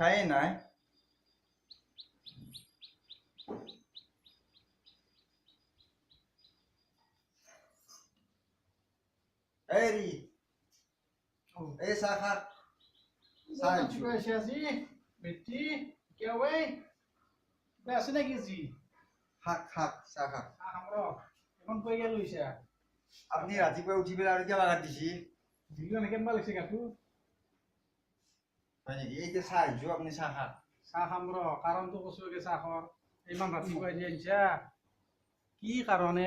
খাই নাই এই এই চাহ খা চাহ আজি বেটি কিয় ভাই কিবা আছে নেকি জি শাক শাক চাহ শাক এখন কৈ গেল লৈছে আপুনি ৰাতিপুৱা উঠি পেলাই আৰু কিয় লাগাত দিছি দিলো এনেকে কেনেবা লৈছে গাটো হয় নেকি এই যে চাহ আহিছো আপুনি চাহ খাক চাহ খাম কাৰণটো কৈছো গে চাহৰ ইমান ৰাতিপুৱা দি আনিছা কি কাৰণে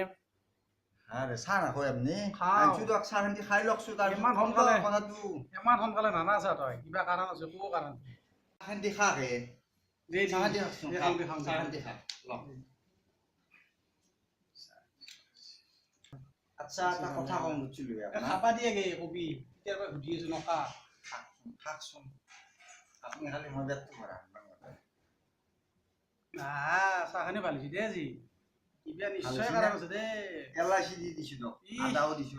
আরে চাহ নাখায় আপনি খাওঁ। আনছো তো চাহ খান্দি খাই লকছো তাৰ ইমান সোনকালে কথাটো ইমান সোনকালে নানাচা তই কিবা কাৰণ আছে কো কাৰণ চাহ খান্দি খাক হে যে চাহ খান্দি খাকচোন খাম চাহ খান্দি খাক ল আচ্ছা এটা কথা কম বুঝছিলো আপোনাক খাবা দিয়ে গে কবি কেতিয়াৰ পৰা সুধি আছো নকা খাকচোন আপুনি খালি মই বেটটো ভৰা চাহখানি ভাল হৈছে দে আজি কিবা নিশ্চয় কাৰণ আছে দে এলাইচি দি দিছো তো আদাও দিছো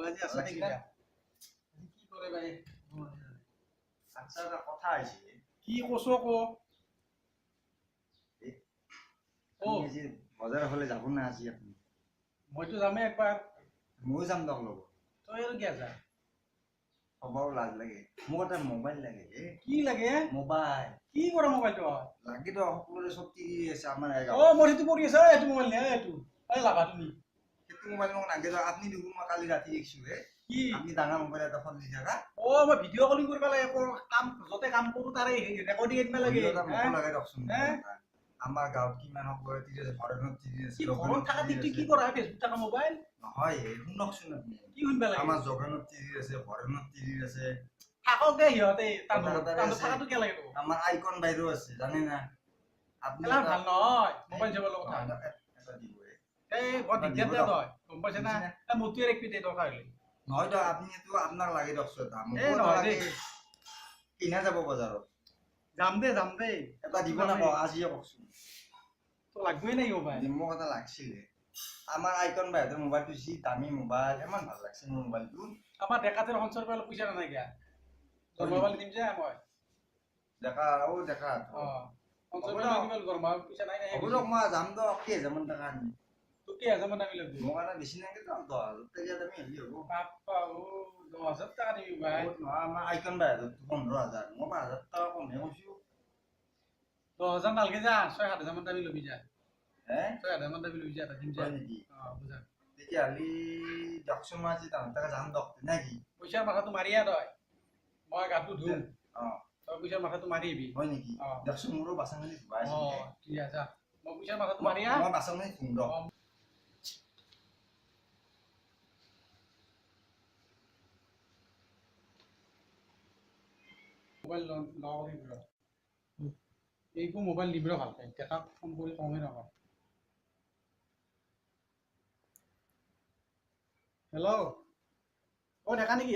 আজি আছে নেকি কি কৰে ভাই আচ্ছা এটা কথা আহিছে কি কৈছো কো আজি বজাৰ হলে যাব না আজি আপুনি মইতো যামেই একবাৰ ময়ো যাম দক লগত তই আৰু কিয় যা খবৰ লাজ লাগে মোক এটা মোবাইল লাগে কি লাগে মোবাইল কি কৰা মোবাইলটো লাগি তো সকলোৰে চব টিভি আছে আমাৰ মোৰ সেইটো পৰি আছে এইটো মোবাইল নে এইটো লাগা তুমি সেইটো মোবাইল মোক লাগে আপনি দেখোন মই কালি ৰাতি দেখিছো কি আপনি ডাঙৰ মোবাইল এটা ফোন দিছা কা মই ভিডিঅ' কলিং কৰিব লাগে কাম যতে কাম কৰো তাৰে ৰেকৰ্ডিং এদিন লাগে লাগে দকচোন আমাৰ গাঁৱত কিমান সকলোৰে টিভি আছে ঘৰত টিভি আছে ঘৰত থকা টিভি কি কৰা ফেচবুক থকা মোবাইল নহয় শুনকচোন আপনি কি শুনবা লাগে আমাৰ জগনত টিভি আছে ঘৰত টিভি আছে থাকক দে সিহঁতে থাকাটো কিয় লাগে আমাৰ আইকন বাইৰো আছে জানে না আপনি ভাল নহয় মোবাইল চাবৰ লগত এটা দিব এই বৰ দিগদাৰ দে তই গম পাইছ না মোৰটোৱে এক পিটে দৰকাৰ হ'লে নহয় তো আপনি তো আপনাক লাগে দকচোন দাম নহয় দে কিনা যাব বজাৰত যাম দে এটা দিব না আজিয়ে কওকচোন তো লাগবই নাই মোবাইল মোক এটা লাগছিল আমাৰ আইকন বাইহঁতৰ মোবাইলটো যি দামী মোবাইল ইমান ভাল লাগছে মোৰ মোবাইলটো আমাৰ ডেকাতেৰ সঞ্চৰ পৰা পইচা নাই কিয়া মোবাইল দিম যে মই দেখা দেখা সঞ্চৰ পৰা কিমান গৰম পইচা নাই হ'ব দিয়ক মই যাম দিয়ক 10,000 মান টকা আনি তোক 10,000 মান দামী লাগব মোক এটা বেছি নালাগে তো 10,000 টকা দামী হেৰি হ'ব বাপ্পা 10,000 টকা দিবি ভাই নহয় আমাৰ আইকন বাইহঁতৰ 15,000 মই 5,000 টকা কমহে কৈছো 10,000 নালগে যা 6-7,000 মান দামী লবি যা 6,000 মান দামী লবি যা দিম যা নেকি বুজা তেতিয়াহ'লে দকচোন মই আজি তাহাঁতকে যাম দক নেকি পইচাৰ মাথাটো মাৰিয়া তই মই গাটো ধুম তই পইচাৰ মাথাটো মাৰি আহিবি হয় নেকি দকচোন মোৰো বাচনখিনি ধুৱাই ঠিক আছে মই পইচাৰ মাথাটো মাৰিয়া মই বাচনখিনি ধুম দক মোবাইল এইটো মোবাইল দিবলৈ ভাল পায় ডেকাক ফোন কৰি কমেই নকওঁ হেল্ল' ডেকা নেকি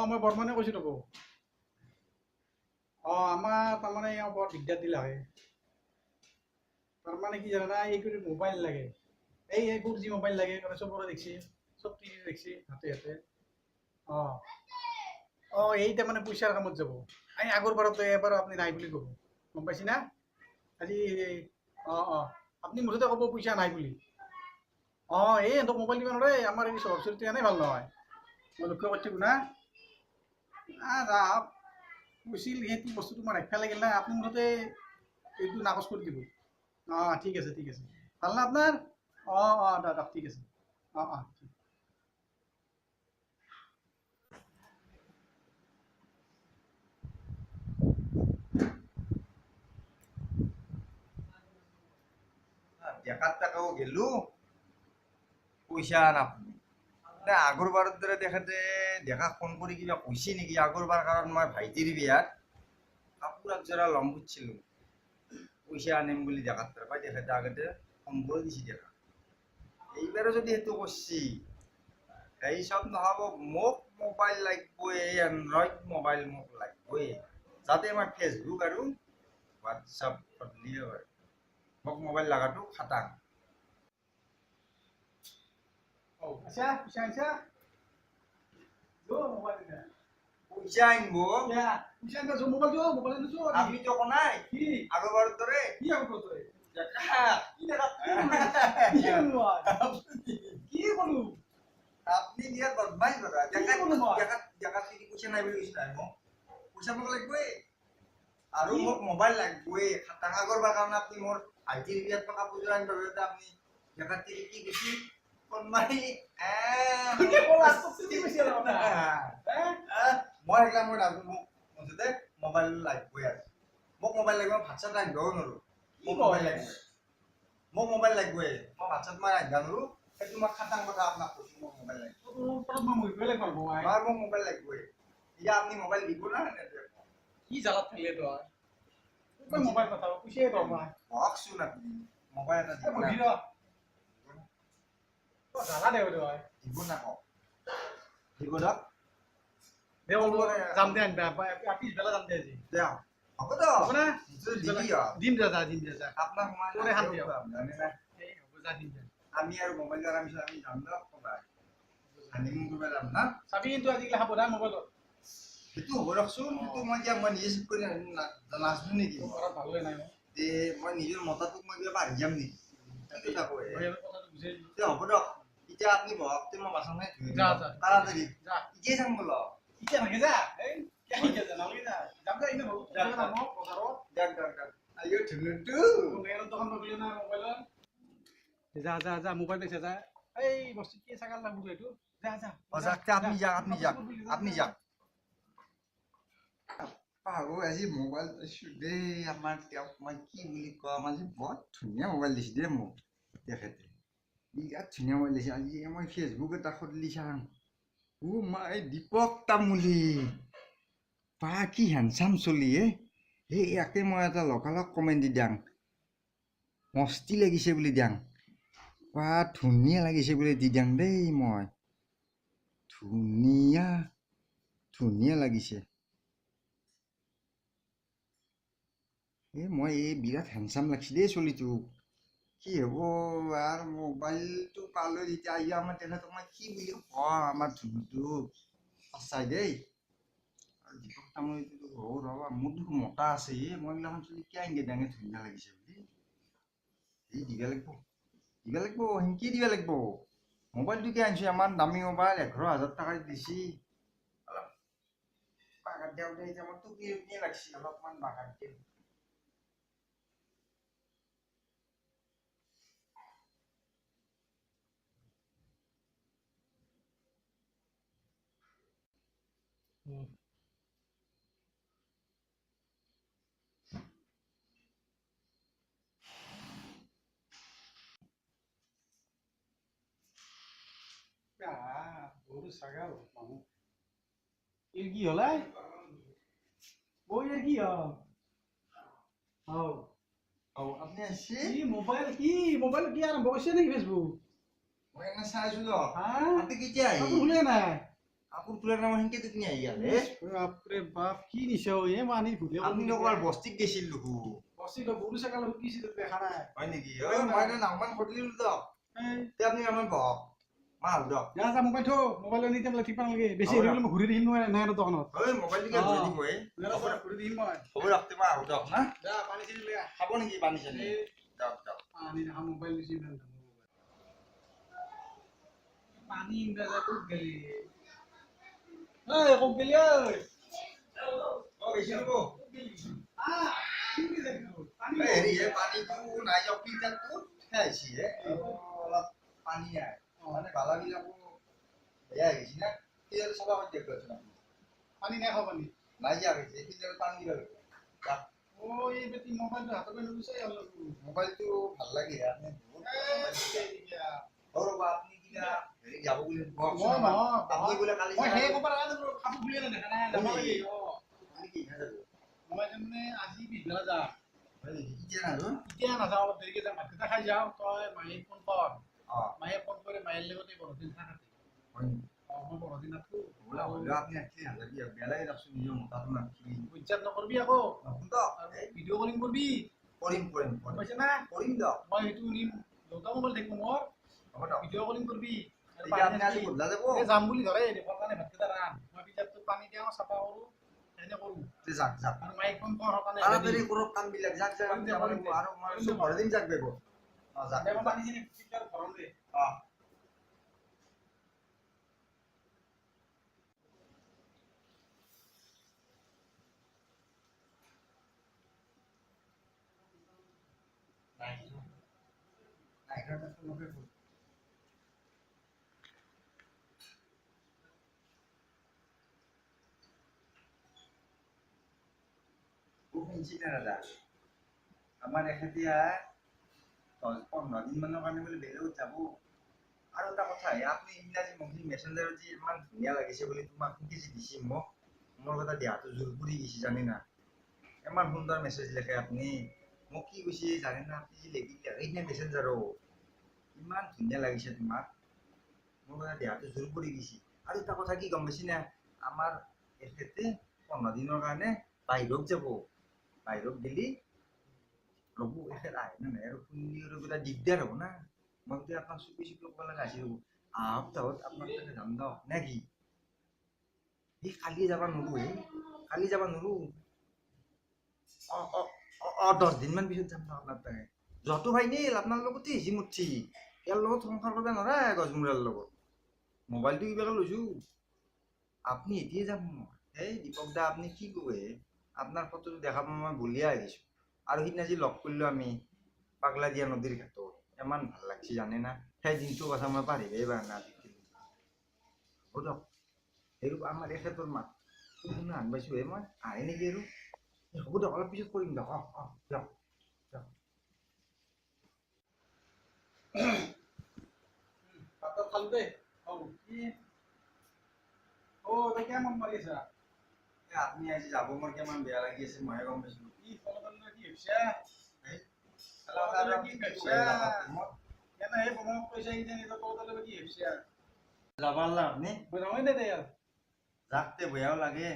মই বৰ্মনে কৈছোঁ তোক আমাৰ তাৰমানে বৰ দিগদাৰ দিলা হয় তাৰমানে কি জানা এইটো মোবাইল লাগে এই 4G মোবাইল লাগে চবৰে দেখছি চব টিভি দেখছি হাতে এই তাৰমানে পইচাৰ কামত যাব আমি আগৰ বাৰতো এবাৰ আপুনি নাই বুলি ক'ব গম পাইছি না আজি আপুনি মুঠতে ক'ব পইচা নাই বুলি এই সিহঁতক মোবাইল দিব নোৱাৰে আমাৰ এই স্বভাৱ চৰিত্ৰ এনেই ভাল নহয় মই লক্ষ্য কৰি থাকোঁ না কৈছিল সেইটো বস্তুটো মই ৰাখিব লাগিল না আপুনি মুঠতে এইটো নাকচ কৰি দিব ঠিক আছে ভাল না আপোনাৰ দাদা ঠিক আছে ডেকাত টাকাও গেলো পইচা নাপালো আগৰ বাৰৰ দৰে তেখেতে ডেকাক ফোন কৰি কিবা কৈছে নেকি আগৰবাৰ কাৰণ মই ভাইটিৰ বিয়াত কাপোৰ একযোৰা ল'ম খুজিছিলো পইচা আনিম বুলি ডেকাত পাই তেখেতে আগতে ফোন কৰি দিছে ডেকাক এইবাৰো যদি সেইটো কৰিছে এই চব নহ'ব মোক মোবাইল লাগিবই এণ্ড্ৰইড মোবাইল মোক লাগিবই যাতে মই ফেচবুক আৰু হোৱাটছআপ দিলে হয় মোক মোবাইল লাগাটো খাটাং পইচা আনছা মোবাইল পইচা আনিব পইচা আনিবা যোৱা মোবাইল আনিছো আপনিতো কোৱা নাই কি আগৰবাৰৰ দৰে কি আগত তই দেখা কি দেখা কি ক'লো কি ক'লো আপনি দিয়া বদমাইশ কৰা কি ক'লো মই? দেখা তিনি পইচা নাই বুলি কৈছিল নাই মোক পইচা মোক লাগিবই আৰু কি? মোক মোবাইল লাগিবই খাটাঙা কৰবাৰ কাৰণে আপুনি মোৰ ভাইটিৰ বিয়াত টকা পইচা আনিব বাবে আপুনি দেখা তিনি কি বেছি বদমাই কোনে ক'লা তোক চিনি পাইছে না কথা মই সেইগিলা মই নাজানো মোক মুঠতে মোবাইল লাগিবই আৰু মোক মোবাইল লাগিব ভাত চাত ৰান্ধিবও নোৱাৰো কি মোক কয়? মোবাইল লাগিবই মোক মোবাইল লাগিবই মই ভাত চাত মই ৰান্ধিব নোৱাৰো সেইটো মই খাটাং কথা আপোনাক কৈছো মোক মোবাইল লাগিব তোৰ মই মৰিবই লাগিব মই আমাৰ মোক মোবাইল লাগিবই এতিয়া আপুনি মোবাইল দিব না নিদিয়ে কি জালাত থাকিলে তই তই মোবাইল কথা পইচাই তই মই কওকচোন আপুনি মোবাইল এটা দিব বহি না ৰ তই জালা দে তই দিব না কওক দিব দিয়ক দে ওলো যাম দে আনবা পিছবেলা যাম দে আজি দিয়ক হ'ব দিয়ক হ'ব না নিশ্চয় দিবি আৰু দিম দে যা আপোনাক মই তোৰে শান্তি হ'ব। জানে না এই হ'ব যা দিম দে আমি আৰু মোবাইল দ্বাৰা পিছত আমি যাম দিয়ক ক'ৰবাত হানিমুন কৰিব যাম না চাবি কিন্তু আজিকালি সাৱধান মোবাইলত সেইটো হ'ব দিয়কচোন সেইটো মই এতিয়া মই নিজে চেক কৰি নাজানো নেকি তোৰ ঘৰত ভাল হৈ নাই মই যে মই নিজৰ মতাটোক মই কিবা পাহৰি যাম নেকি সেইটো যাব মই আৰু কথাটো বুজাই দিলোঁ এতিয়া হ'ব দিয়ক এতিয়া আপুনি বহক তে মই বাচন নাই ধুই যা, দিম যা। তাড়াতাড়ি যা এতিয়াই যাম বোলো এতিয়া নাগে যা এই কেনেকে যা নালাগে যা যাম দে ইনে বহুত যা, যাম মোক বজাৰত দিয়ক আইও ধুনুটো মোবাইলত দোকান পাবি না মোবাইলত যা মোবাইল লৈছে যা এই বস্তু কি চাগাল লাগব এইটো যা যাক আপনি যাক পাহো আজি মোবাইল পাইছো দেই আমাৰ তেওঁক মই কি বুলি কম আজি বৰ ধুনীয়া মোবাইল দিছে দেই মোক তেখেতে বিৰাট ধুনীয়া মোবাইল দিছে আজি মই ফেচবুক এটা খুলি চাম মাই দীপক তামুলী বা কি হেণ্ডচাম চলি সেই ইয়াকে মই এটা লগালগ কমেণ্ট দি দিয়াং মস্তি লাগিছে বুলি দিয়াং বা ধুনীয়া লাগিছে বুলি দি দিয়াং দেই মই ধুনীয়া লাগিছে মই এই বিৰাট হেণ্ডচাম লাগিছে দেই চলিটোক কি হ'ব আৰু মোবাইলটো পালোঁ যেতিয়া আহি আমাৰ তেখেতক মই কি বুলি কওঁ আমাৰ ধুনুটো সঁচাই দেই আৰু দীপক তামুলীটো ৰ'বা মোৰ দেখোন মতা আছে মই এইগিলাখন চলি কিয় এনেকৈ ডাঙে ধুনীয়া লাগিছে বুলি এই দিবা লাগিব সেনকি দিবা লাগিব মোবাইলটো কি আনিছোঁ আমাৰ দামী মোবাইল 11,000 টকা দিছি অলপ বাগাত দিওঁতে এতিয়া মোৰ টুপনিয়ে লাগিছে অলপমান বাগাত দিওঁ গৰু ছাগাল মানুহ এর কি হল বই এর কি হল আপুনি আহিছে কি মোবাইল কি আরম্ভ করছে নাকি ফেসবুক মই এনে চাইছোঁ দিয়ক হ্যাঁ আপুনি কেতিয়া কাপড় আহিল খুলে নাই কাপোৰ খোলাৰ নাম সেনকে তুমি আহি গ'লে বাপৰে বাপ কি নিছে এ মানি ভুলে আপুনি ক'ৰবাত বস্তিত গৈছিল দেখো বসি তো গরু ছাগাল হুকিছি তো দেখা নাই হয় নেকি মই নামমান সুধিলোঁ দিয়ক তে আপুনি আমাৰ বহক মা আহোঁ দিয়ক যা যা মোবাইল থো মোবাইল নি তেমলে ঠিক নালাগে বেশি হ'ব হেৰি মই ঘূৰি দেখিম নহয় নাই দোকানত মোবাইলটোকে ধৰি দিব ঘূৰি দেখিম মই হ'ব দিয়ক তে মই আহোঁ দিয়ক না যা পানী চিনি লৈ আহ খাব নেকি পানী চানী দিয়ক পানী দেখা মোবাইল দিছি পানী ইংৰাজা ক'ত গেলি ক'ত গেলি বেছি হ'ব হেৰি পানীটো নাই যাওক ফিল্টাৰটো আহিছে অলপ পানী নাই মানে বালাবিলাকো বেয়া হৈ গৈছে না ফিল্টাৰটো চাফা কৰি দিয়ক পানী নাই খাব পানী নাই যোৱা হৈছে ফিল্টাৰত পানী দিব লাগিব এই বেটি মোবাইলটো হাতৰ পৰা নুগুচাই মোবাইলটো ভাল লাগে আপুনি ৰ'বা আপুনি কিবা হেৰি যাব বুলি আপুনি বোলে কালি মই সেই ক'ব লগা কাপোৰ খুলিয়ে নেদেখা নাই যাব লাগে আপুনি কি যাব মই তাৰমানে আজি পিছবেলা যাম হয় নেকি এতিয়া নাযাওঁ এতিয়া নাযাওঁ অলপ দেৰিকে যাম ভাতকেইটা খাই যাওঁ তই মাহীক ফোন কৰ অঁ মায়ে ফোন কৰি মাহীৰ লগতে বৰদিন থাকাতে হয় নেকি মই বৰদিন নাথাকোঁ হ'লেও আপুনি আহিলে নাযাবি আৰু বেয়া লাগে যাওকচোন নিজৰ মতাটো নাথাকিবি উদযাপন নকৰিবি আকৌ নকৰোঁ ভিডিঅ' কলিং কৰিবি কৰিম পাইছে না কৰিম দিয়ক মই সেইটো নিম দুটা মোবাইল থাকিব মোৰ হ'ব দিয়ক ভিডিঅ' কলিং কৰিবি এতিয়া আপুনি আজি গধূলা যাব যাম বুলি ধৰে দেখোৱাৰ কাৰণে ভাতকেইটা ৰান মই পিঠাটো পানী দিওঁ চাফা কৰোঁ এনে কৰোঁ তে যাক যাক আৰু মাইকখন পঢ়াৰ কাৰণে তাড়াতাড়ি কৰক কামবিলাক যাক যাক কৰিম দে, যাব কৰিম লাগিব দে। আৰু মই কৰিম দে, চব ভৰাই দিম যাক বেগত যাক দে মই পানীখিনি ফিল্টাৰ ভৰাম দে অ দাদা আমাৰ এখেতিয়া 10-15 দিন মানৰ কাৰণে বোলে বেলেগত যাব আৰু এটা কথা আপুনি ইংৰাজী মহিলা মেছেঞ্জাৰত যে ইমান ধুনীয়া লাগিছে বুলি তোমাক শিকিছি দিছি মোক মোৰ কথা দেহাটো জোৰ পৰি গৈছে জানি না ইমান সুন্দৰ মেছেজ লিখে আপুনি মোক কি কৈছে জানে না আপুনি যে লিখিলে সেইদিনা মেছেঞ্জাৰত ইমান ধুনীয়া লাগিছে তোমাক মোৰ কথা দেহাটো জোৰ পৰি গৈছে আৰু এটা কথা কি গম পাইছি না আমাৰ এখেতে 15 দিনৰ কাৰণে বাহিৰত যাব বাহিৰত গেলি ৰ'ব এখেত আহে না নাই আৰু শুনিলে আৰু কিবা দিগদাৰ হ'ব না মই এতিয়া আপোনাক চুপি চুপি ক'ব লগা আছিল অহা সপ্তাহত আপোনাৰ তাতে যাম দিয়ক নে কি সি কালি যাব নোৱাৰো কালি যাব নোৱাৰো 10 দিনমান পিছত যাম ন আপোনাৰ তাতে যতো ভাই নিল আপোনাৰ লগতে হিজি মুঠি ইয়াৰ লগত সংসাৰ কৰিব নোৱাৰা গজমূৰাৰ লগত মোবাইলটো কিবাকে লৈছো আপুনি এতিয়াই যাম এই দীপক দা আপুনি কি কয় আপোনাৰ ফটোটো দেখা পাই মই বলিয়া আহিছোঁ আৰু সিদিনা যি লগ কৰিলোঁ আমি পাগলা দিয়া নদীৰ ঘাটত ইমান ভাল লাগছি জানে না সেই দিনটোৰ কথা মই পাৰিবই পৰা নাই আজিকালি হ'ব দিয়ক সেই আমাৰ এখেতৰ মাত শুনা আন পাইছোঁ মই আহে নেকি আৰু হ'ব দিয়ক অলপ পিছত কৰিম দিয়ক দিয়ক ভাতত খালোঁ দেই কি তই কিমান মাৰি আছা আপুনি আজি যাব মোৰ কিমান বেয়া লাগি আছে ময়ে গম পাইছোঁ কি ফলতল কি হৈছে এনে সেই বনাব পইচা কিনে নিজৰ ফলতল কি হৈছে যাবাৰ লা আপুনি নহয় দে ইয়াৰ যাকতে বেয়াও লাগে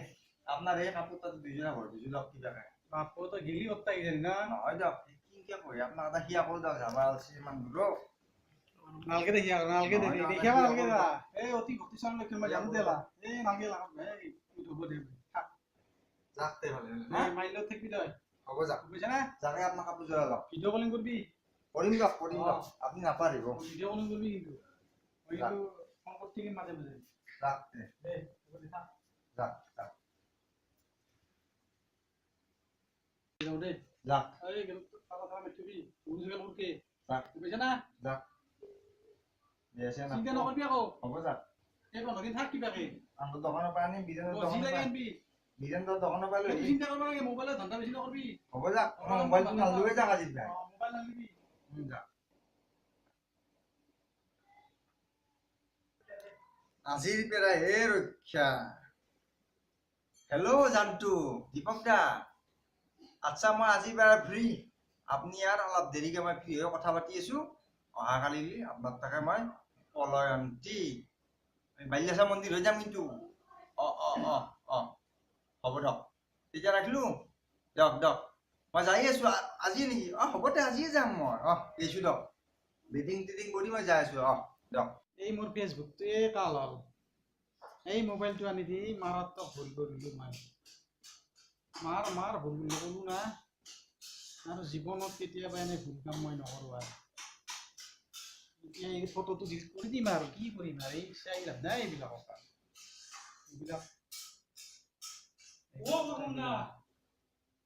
আপোনাৰ এই কাপোৰ তাত দুযোৰা ভৰ দুযোৰ লগ কিবা খায় বাপু তই গেলি কত্তা কিজানি না নহয় দিয়ক কিনকে কয় আপোনাক এটা সিয়া কৰোঁ দিয়ক যাবা আছে ইমান দূৰ নালকে দেখি নালকে দেখি দেখিবা নালকে দা এই অতি ভক্তিশালী লক্ষণ মই জানো দেলা এই নালকে লাগ এই উঠব দে যাকতে ভালে নাই মাইলত থাকিবি তই হ'ব যাক বুজিছা না যাকে আপোনাক কাপোৰ যোৰা লওক ভিডিঅ' কলিং কৰবি কৰিম দিয়ক আপুনি নাপাৰিব ভিডিঅ' কলিং কৰবি কিন্তু মই কিন্তু ফোন কৰি থাকিম মাজে মাজে যাকতে দে যাক যাক যাক যাও দে যাক এই গেল তালা তালা মেটবি উনি গেল করতে যাক বুঝছ না যাক বেছে না চিন্তা নকরবি আকৌ হ'ব যাক এই 15 দিন থাক কিবাকে আমাৰ দোকানৰ পৰা আনি বিজেনৰ জি লাগে আনবি দোকানৰ পৰা লৈ তুই চিন্তা কৰবা লাগে মোবাইলে ধান্দা বেশি নকৰবি হ'ব যাক মোবাইলটো নালুৱে যাক আজি ভাই মোবাইল নালিবি যাক আজিৰ পৰা হে ৰক্ষা হেল্ল' জানটো দীপক দা আচ্ছা মই আজিৰ পৰা ফ্ৰী আপুনি ইয়াৰ অলপ দেৰিকে মই ফ্ৰী হৈ কথা পাতি আছো অহাকালি আপোনাৰ তাকে মই পলয়ন্তী বাল্যাসা মন্দিৰ হৈ যাম কিন্তু হ'ব দিয়ক তেতিয়া ৰাখিলোঁ দিয়ক মই যাই আছো আজি নেকি হ'ব দে আজিয়ে যাম মই গৈছোঁ দিয়ক বেটিং টেটিং কৰি মই যাই আছো দিয়ক এই মোৰ ফেচবুকটোৱে কাল হল এই মোবাইলটো আনি দি মাৰাত্মক ভুল কৰিলো মাৰ ভুল বুলি ক'লো না আৰু জীৱনত কেতিয়াবা এনে ভুল কাম মই নকৰোঁ আৰু এতিয়া এই ফটোটো ডিলিট কৰি দিম আৰু কি কৰিম আৰু এই চাই লাভ নাই এইবিলাকৰ কাৰণে এইবিলাক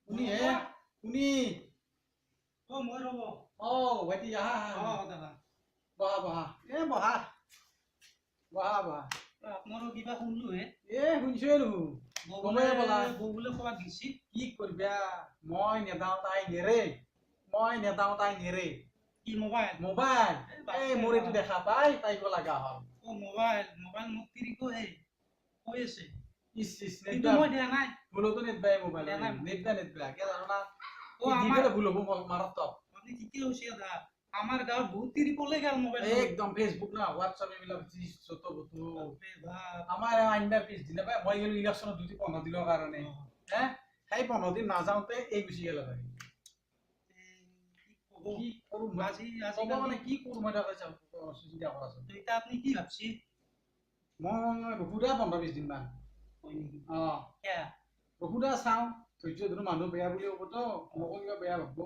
শুনি মই ৰ'ব ভাইটি আহা দাদা বহা আপোনাৰো কিবা শুনলো হে শুনিছোৱে দেখোন গমেই পালা বৌ বোলে ক'ৰবাত গেছি কি কৰিবা মই নেদাও তাই নেৰে কি মোবাইল মোবাইল এই মোৰ এইটো দেখা পাই তাইক লগা হ'ল মোবাইল মোক তিৰিকো হে কৈ আছে ইস কিন্তু মই দিয়া নাই ভুলতো নেদবাই মোবাইল দিয়া নাই নেদবা কে জানো না আমাৰ ভুল হ'ব মাৰাত্মক আপুনি ঠিকে হৈছে দা আমাৰ গাঁৱত বহুত তিৰি পলে গেল মোবাইল একদম ফেচবুক না হোৱাটছআপ এইবিলাক যত বস্তু বাপ আমাৰ আইনাৰ পিছদিনা পাই মই গেলো ইলেকশ্যনত 15 দিনৰ কাৰণে হে সেই 15 দিন নাযাওঁতে এই গুচি গেল ভাই কি কৰোঁ আজি মানে কি কৰোঁ মই তাকে চিন্তা কৰাচোন এতিয়া আপুনি কি ভাবছি মই পুৰা 15-20 দিন মান হয় নেকি কিয়া ৰঘুদা চাওঁ ধৈৰ্য ধৰো মানুহ বেয়া বুলি ক'বতো মোকো কিবা বেয়া ভাবব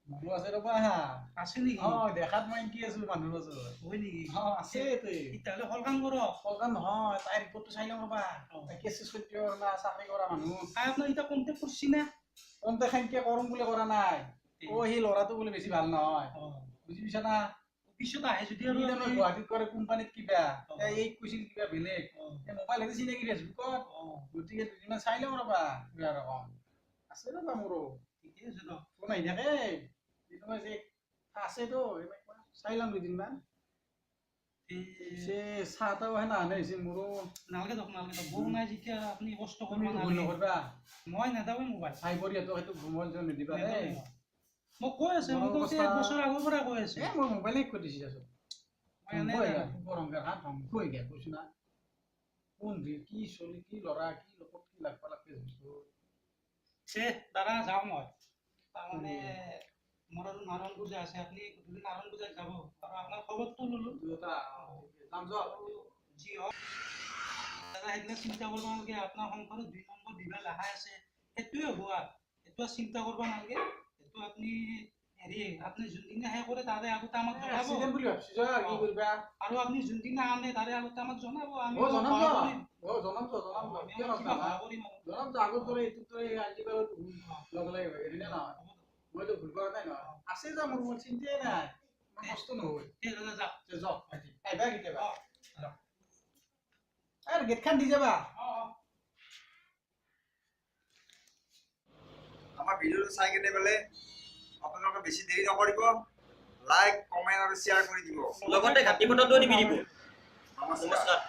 মানুহ আছে ৰ'বা আছে নেকি দেখাত মই কি আছো মানুহৰ ওচৰত হয় নেকি আছে তেতিয়াহ'লে হল কাম কৰক সৰকাৰ নহয় তাইৰ ৰিপৰ্টটো চাই লওঁ ৰ'বা কেছ চৈত্য না চাকৰি কৰা মানুহ তাই আপোনাক এতিয়া কণ্টেক্ট কৰছি না কণ্টেক্ট খানকে কৰিম বুলি কৰা নাই সেই ল'ৰাটো বোলে বেছি ভাল নহয় বুজি পাইছা না পিছত আহে যদি আৰু মই গুৱাহাটীত কৰে কোম্পানীত কিবা এই কৈছিল কিবা বেলেগ মোবাইল হেৰি চিনাকি ফেচবুকত গতিকে দুদিনমান চাই লওঁ ৰ'বা কিবা ৰকম আছে ৰ'বা মোৰো ঠিকে আছে ন ফোন আহি থাকে তোমাৰ যে আছেতো চাই লওঁ দুদিনমান চাহ তাহ সেনা হৈছে মোৰো নালাগে দিয়ক বৌ নাই যেতিয়া আপুনি কষ্ট কৰিব তুমি ভুল নালাগে নকৰিবা মই নেদাওৱে মোবাইল চাই কৰি সেইটো মোবাইল চোবাইল নিদিবা দেই মোক কৈ আছে মোক এক বছৰ আগৰ পৰা কৈ আছে মই মোবাইলে কৈ দিছি আছো মই এনে গৰমকে হাত ধ্বংস হৈ গেল কৈছো না কোন কি চলি কি ল'ৰা কি লগত কি লাগবা লাগবে দাদা যাওঁ মই তাৰমানে মোৰ আৰু নাৰায়ণ পূজা আছে আপুনি গধূলি নাৰায়ণ পূজাত যাব আৰু আপোনাৰ খবৰটো ল'লো যি হওক দাদা সেইবিলাক চিন্তা কৰিব নালাগে আপোনাৰ সংসাৰত 2 নম্বৰ বিবাহ লাহাই আছে সেইটোৱে হ'ব সেইটো চিন্তা কৰিব নালাগে সেইটো আপুনি হেৰি আপুনি যোনদিনা হে কৰে তাৰে আগতে আমাক জনাব বুলি ভাবছিস কি কৰিবা আৰু আপুনি যোনদিনা আনে তাৰে আগতে আমাক জনাব আমি জনাম আগত ধৰে এইটো আজিকালি লগ লাগে হেৰি না মইতো ভুল কৰা নাই নহয় আছে যা মোৰ চিন্তাই নাই কষ্ট নহয় দাদা যাওক আহিবা কেতিয়াবা আৰু গেটখন দি যাবা আমাৰ ভিডিঅ'টো চাই কেনে পেলে আপোনালোকে বেছি দেৰি নকৰিব লাইক কমেণ্ট আৰু শ্বেয়াৰ কৰি দিব লগতে ঘাটি পটটো নিবি দিব নমস্কাৰ